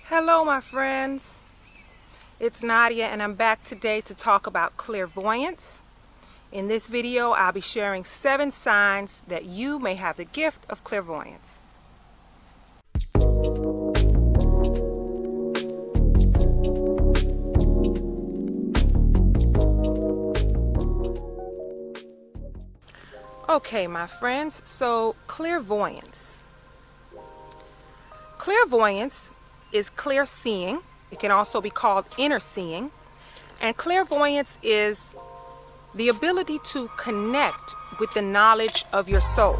Hello my friends, it's Nadia and I'm back today to talk about clairvoyance. In this video I'll be sharing 7 signs that you may have the gift of clairvoyance. Okay my friends, so clairvoyance. Clairvoyance is clear seeing. It can also be called inner seeing. And clairvoyance is the ability to connect with the knowledge of your soul.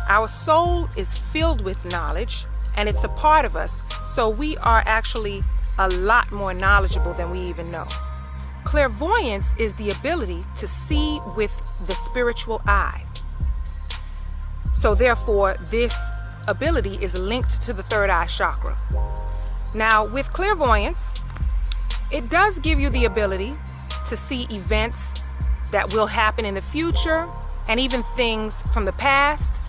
Our soul is filled with knowledge and it's a part of us, so we are actually a lot more knowledgeable than we even know. Clairvoyance is the ability to see with the spiritual eye. So therefore, this ability is linked to the third eye chakra. Now, with clairvoyance, it does give you the ability to see events that will happen in the future and even things from the past,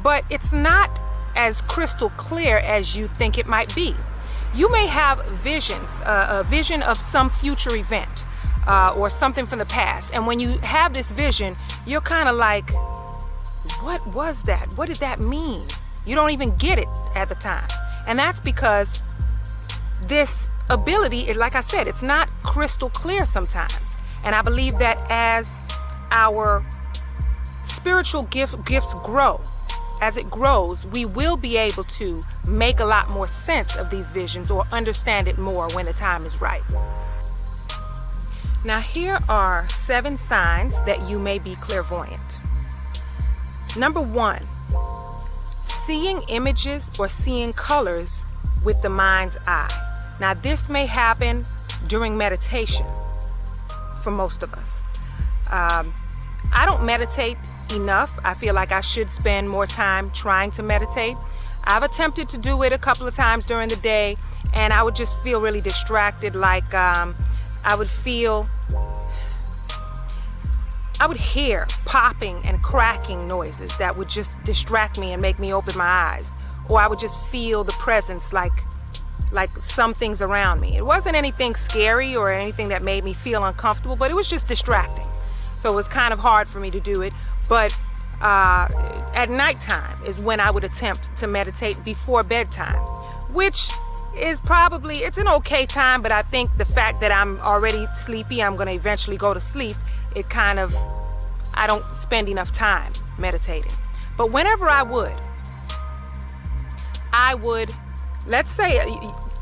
but it's not as crystal clear as you think it might be. You may have visions, a vision of some future event or something from the past, and when you have this vision, you're kind of like, what was that? What did that mean? You don't even get it at the time. And that's because this ability, like I said, it's not crystal clear sometimes. And I believe that as our spiritual gifts grow, as it grows, we will be able to make a lot more sense of these visions or understand it more when the time is right. Now here are 7 signs that you may be clairvoyant. Number 1, seeing images or seeing colors with the mind's eye. Now this may happen during meditation for most of us. I don't meditate enough. I feel like I should spend more time trying to meditate. I've attempted to do it a couple of times during the day and I would just feel really distracted, like I would hear popping and cracking noises that would just distract me and make me open my eyes. Or I would just feel the presence like something's around me. It wasn't anything scary or anything that made me feel uncomfortable, but it was just distracting. So it was kind of hard for me to do it. But at nighttime is when I would attempt to meditate before bedtime, which is probably, it's an okay time, but I think the fact that I'm already sleepy, I'm going to eventually go to sleep, it kind of, I don't spend enough time meditating. But whenever I would, let's say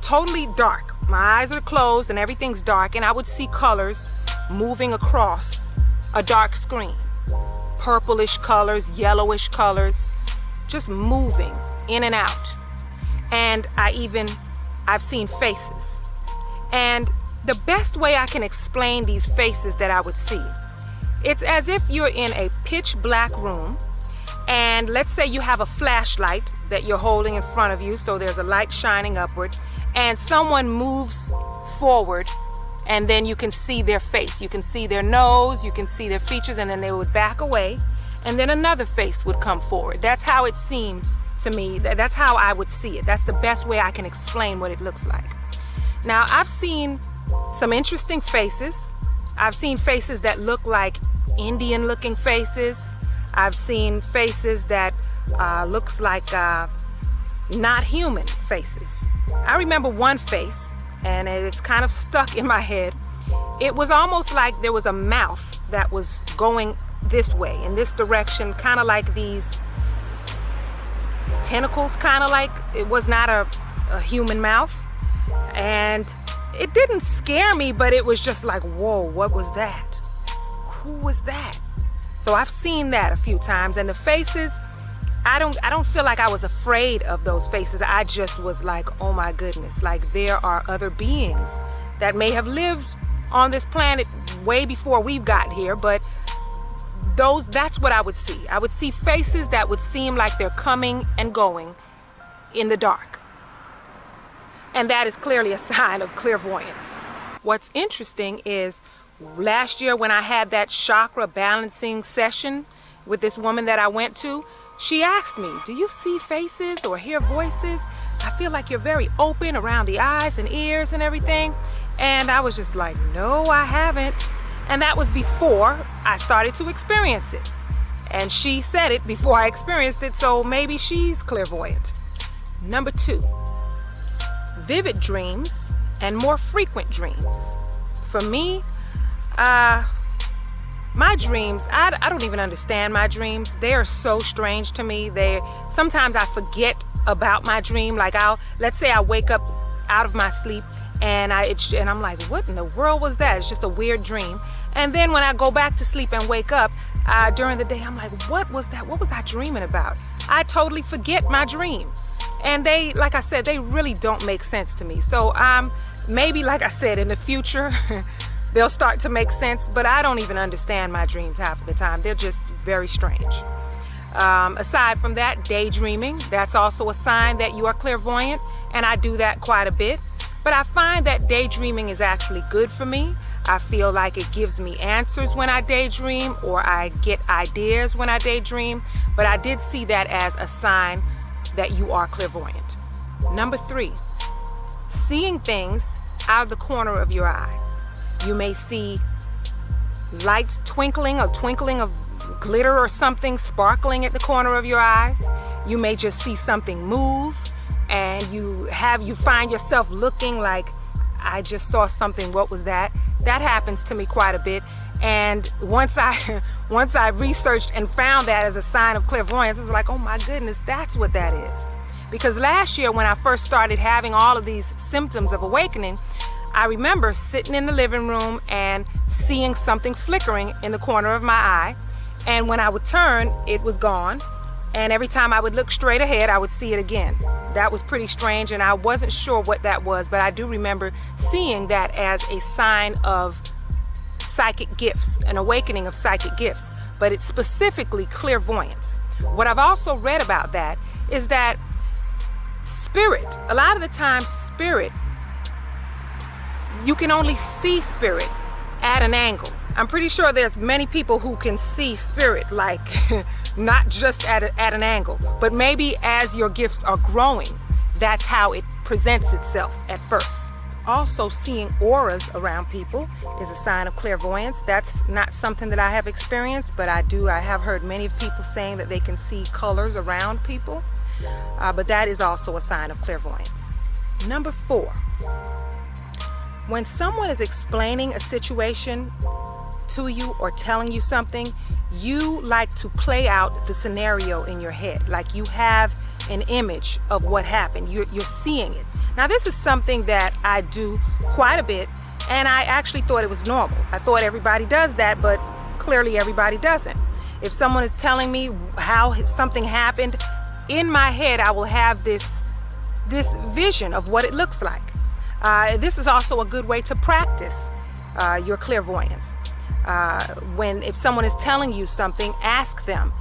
totally dark. My eyes are closed and everything's dark, and I would see colors moving across a dark screen. Purplish colors, yellowish colors, just moving in and out. And I've seen faces. And the best way I can explain these faces that I would see, it's as if you're in a pitch black room, and let's say you have a flashlight that you're holding in front of you, so there's a light shining upward, and someone moves forward, and then you can see their face. You can see their nose, you can see their features, and then they would back away, and then another face would come forward. That's how it seems to me. That's how I would see it. That's the best way I can explain what it looks like. Now, I've seen some interesting faces. I've seen faces that look like Indian looking faces. I've seen faces that looks like not human faces. I remember one face, and it's kind of stuck in my head. It was almost like there was a mouth that was going this way, in this direction, kind of like these tentacles, kind of like it was not a human mouth. And it didn't scare me, but it was just like, whoa, what was that? Who was that? So I've seen that a few times, and the faces, I don't feel like I was afraid of those faces. I just was like, oh my goodness, like there are other beings that may have lived on this planet way before we've gotten here, but that's what I would see. I would see faces that would seem like they're coming and going in the dark. And that is clearly a sign of clairvoyance. What's interesting is last year when I had that chakra balancing session with this woman that I went to, she asked me, do you see faces or hear voices? I feel like you're very open around the eyes and ears and everything. And I was just like, no, I haven't. And that was before I started to experience it. And she said it before I experienced it, so maybe she's clairvoyant. Number 2, vivid dreams and more frequent dreams. For me, my dreams, I don't even understand my dreams. They are so strange to me. Sometimes I forget about my dream. Like let's say I wake up out of my sleep and I'm like, what in the world was that? It's just a weird dream. And then when I go back to sleep and wake up during the day, I'm like, what was that? What was I dreaming about? I totally forget my dream. And they, like I said, they really don't make sense to me. So maybe, like I said, in the future, they'll start to make sense, but I don't even understand my dreams half of the time. They're just very strange. Aside from that, daydreaming, that's also a sign that you are clairvoyant, and I do that quite a bit. But I find that daydreaming is actually good for me. I feel like it gives me answers when I daydream, or I get ideas when I daydream, but I did see that as a sign that you are clairvoyant. Number 3, seeing things out of the corner of your eye. You may see lights twinkling of glitter or something sparkling at the corner of your eyes. You may just see something move and you find yourself looking like, I just saw something, what was that? That happens to me quite a bit. And once I researched and found that as a sign of clairvoyance, I was like, oh my goodness, that's what that is. Because last year when I first started having all of these symptoms of awakening, I remember sitting in the living room and seeing something flickering in the corner of my eye. And when I would turn, it was gone. And every time I would look straight ahead, I would see it again. That was pretty strange, and I wasn't sure what that was, but I do remember seeing that as a sign of psychic gifts, an awakening of psychic gifts. But it's specifically clairvoyance. What I've also read about that is that spirit, a lot of the time spirit, you can only see spirit at an angle. I'm pretty sure there's many people who can see spirit, like not just at an angle, but maybe as your gifts are growing, that's how it presents itself at first. Also, seeing auras around people is a sign of clairvoyance. That's not something that I have experienced, but I have heard many people saying that they can see colors around people, but that is also a sign of clairvoyance. Number 4. When someone is explaining a situation to you or telling you something, you like to play out the scenario in your head. Like you have an image of what happened. You're seeing it. Now, this is something that I do quite a bit, and I actually thought it was normal. I thought everybody does that, but clearly everybody doesn't. If someone is telling me how something happened, in my head I will have this vision of what it looks like. This is also a good way to practice your clairvoyance. If someone is telling you something, ask them,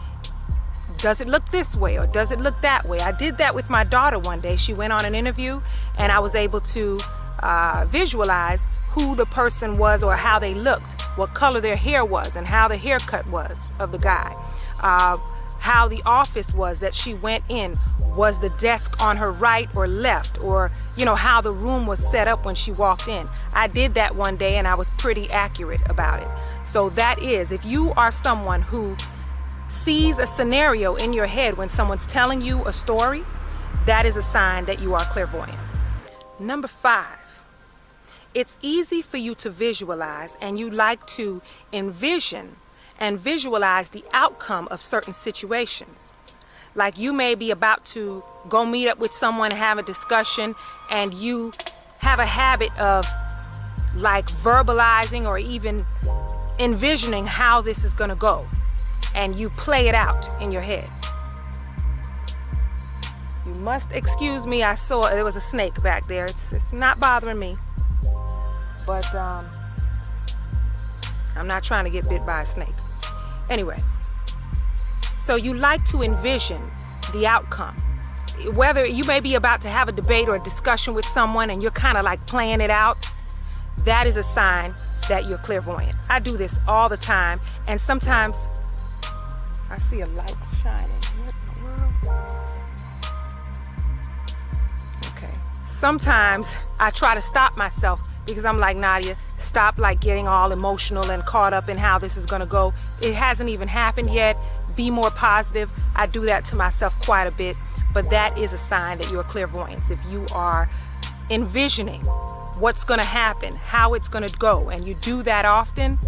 does it look this way or does it look that way? I did that with my daughter one day. She went on an interview and I was able to visualize who the person was or how they looked, what color their hair was and how the haircut was of the guy. How the office was that she went in. Was the desk on her right or left? Or, how the room was set up when she walked in. I did that one day and I was pretty accurate about it. So that is, if you are someone who sees a scenario in your head when someone's telling you a story, that is a sign that you are clairvoyant. Number 5, it's easy for you to visualize, and you like to envision and visualize the outcome of certain situations. Like you may be about to go meet up with someone, have a discussion, and you have a habit of like verbalizing or even envisioning how this is going to go, and you play it out in your head. You must excuse me, I saw there was a snake back there. It's not bothering me, but I'm not trying to get bit by a snake. Anyway, so you like to envision the outcome. Whether you may be about to have a debate or a discussion with someone and you're kind of like playing it out, that is a sign that you're clairvoyant. I do this all the time, and sometimes I see a light shining. What in sometimes I try to stop myself because I'm like, Nadia, stop like getting all emotional and caught up in how this is gonna go. It hasn't even happened yet. Be more positive. I do that to myself quite a bit, but that is a sign that you're a clairvoyant. If you are envisioning what's gonna happen, how it's gonna go, and you do that often,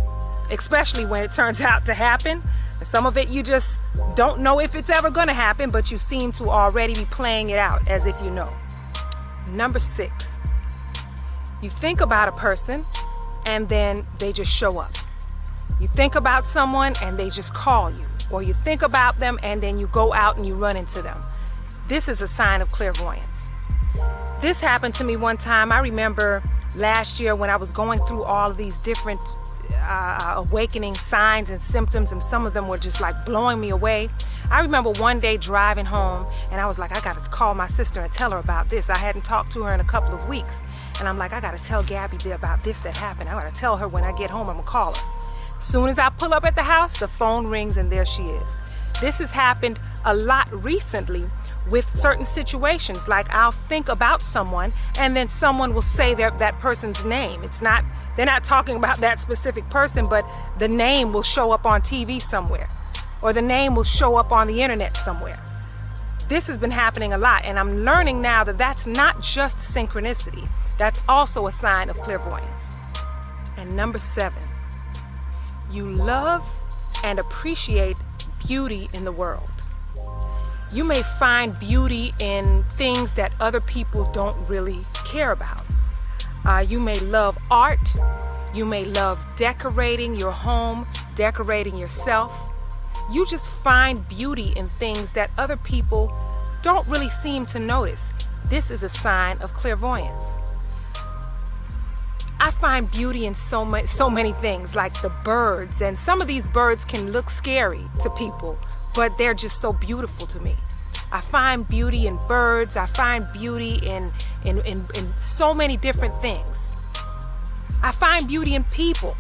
especially when it turns out to happen. Some of it you just don't know if it's ever gonna happen, but you seem to already be playing it out as if you know. Number 6, you think about a person and then they just show up. You think about someone and they just call you, or you think about them and then you go out and you run into them. This is a sign of clairvoyance. This happened to me one time. I remember last year when I was going through all of these different awakening signs and symptoms, and some of them were just like blowing me away. I remember one day driving home and I was like, I gotta call my sister and tell her about this. I hadn't talked to her in a couple of weeks, and I'm like, I gotta tell Gabby about this that happened. I gotta tell her when I get home. I'm gonna call her. Soon as I pull up at the house, the phone rings and there she is. This has happened a lot recently with certain situations. Like I'll think about someone and then someone will say that person's name. They're not talking about that specific person, but the name will show up on TV somewhere, or the name will show up on the internet somewhere. This has been happening a lot, and I'm learning now that that's not just synchronicity. That's also a sign of clairvoyance. And number 7, you love and appreciate beauty in the world. You may find beauty in things that other people don't really care about. You may love art. You may love decorating your home, decorating yourself. You just find beauty in things that other people don't really seem to notice. This is a sign of clairvoyance. I find beauty in so many things, like the birds, and some of these birds can look scary to people, but they're just so beautiful to me. I find beauty in birds. I find beauty in so many different things. I find beauty in people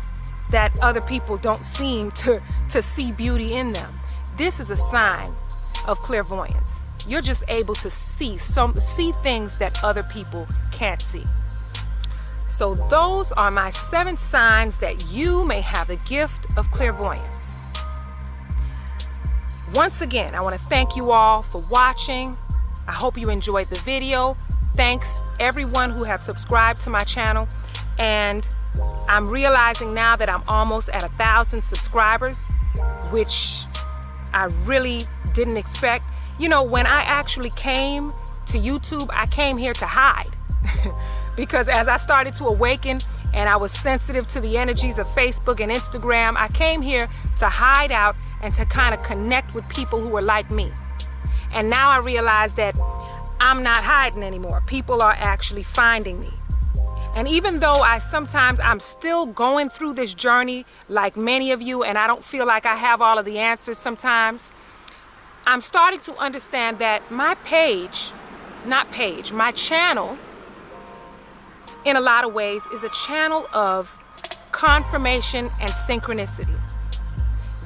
that other people don't seem to see beauty in them. This is a sign of clairvoyance. You're just able to see things that other people can't see. So those are my 7 signs that you may have the gift of clairvoyance. Once again, I want to thank you all for watching. I hope you enjoyed the video. Thanks everyone who have subscribed to my channel. And I'm realizing now that I'm almost at 1,000 subscribers, which I really didn't expect. You know, when I actually came to YouTube, I came here to hide. Because as I started to awaken and I was sensitive to the energies of Facebook and Instagram, I came here to hide out and to kind of connect with people who are like me. And now I realize that I'm not hiding anymore. People are actually finding me. And even though I'm still going through this journey like many of you, and I don't feel like I have all of the answers sometimes, I'm starting to understand that my channel, in a lot of ways, is a channel of confirmation and synchronicity.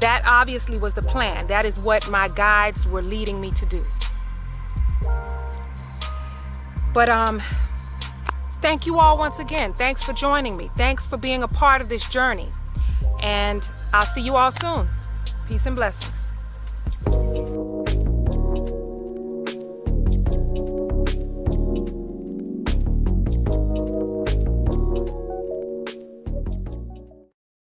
That obviously was the plan. That is what my guides were leading me to do. But thank you all once again. Thanks for joining me. Thanks for being a part of this journey. And I'll see you all soon. Peace and blessings.